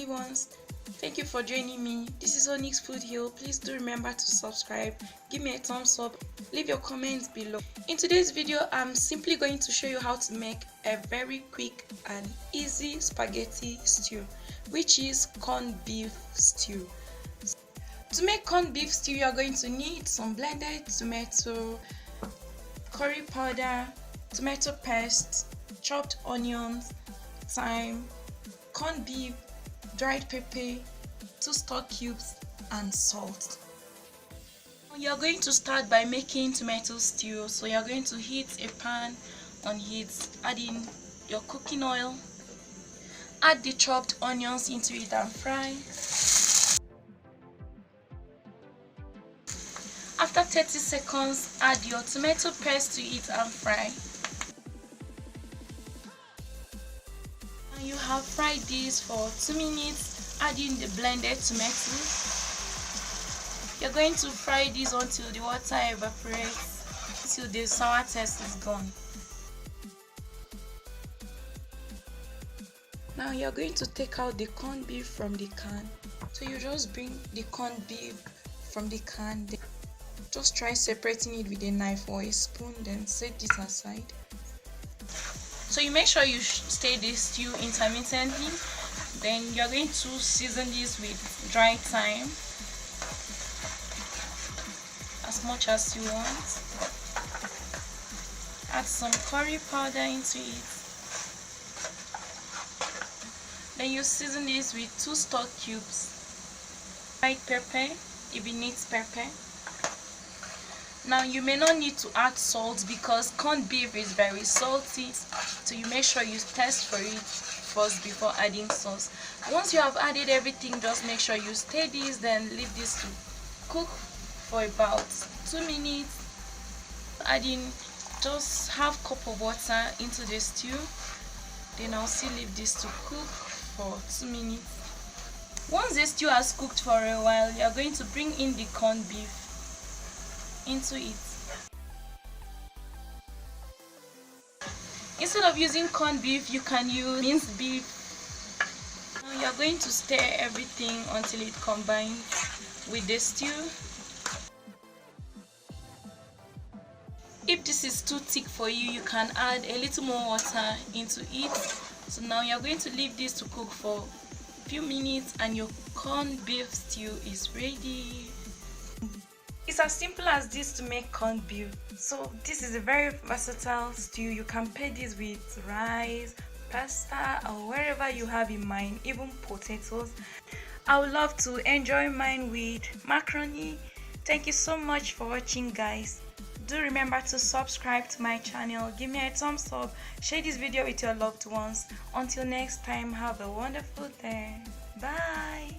lovely ones. Thank you for joining me. This is Onyx Food Hill. Please do remember to subscribe, give me a thumbs up, leave your comments below. In today's video, I'm simply going to show you how to make a very quick and easy spaghetti stew, which is corned beef stew. To make corned beef stew, you are going to need some blended tomato, curry powder, tomato paste, chopped onions, thyme, corned beef, dried pepper, 2 stock cubes, and salt. You're going to start by making tomato stew. So you're going to heat a pan on heat, add in your cooking oil, add the chopped onions into it and fry. After 30 seconds, add your tomato paste to it and fry. And you have fried this for 2 minutes, add in the blended tomatoes. You're going to fry this until the water evaporates, until the sour taste is gone. Now you're going to take out the corned beef from the can. So you just bring the corned beef from the can. Just try separating it with a knife or a spoon, then set this aside. So you make sure you stir this stew intermittently. Then you're going to season this with dry thyme as much as you want. Add some curry powder into it. Then you season this with 2 stock cubes, dried pepper if it needs pepper. Now you may not need to add salt because corned beef is very salty, so you make sure you test for it first before adding sauce. Once you have added everything, just make sure you stir this, then leave this to cook for about 2 minutes. Add in just half cup of water into the stew, then I'll still leave this to cook for 2 minutes. Once the stew has cooked for a while, you are going to bring in the corned beef into it. Instead of using corned beef, you can use minced beef. Now you are going to stir everything until it combines with the stew. If this is too thick for you, you can add a little more water into it. So now you are going to leave this to cook for a few minutes and your corned beef stew is ready. It's as simple as this to make corned beef. So this is a very versatile stew. You can pair this with rice, pasta, or wherever you have in mind, even potatoes. I would love to enjoy mine with macaroni. Thank you so much for watching, guys. Do remember to subscribe to my channel, give me a thumbs up, share this video with your loved ones. Until next time, have a wonderful day. Bye.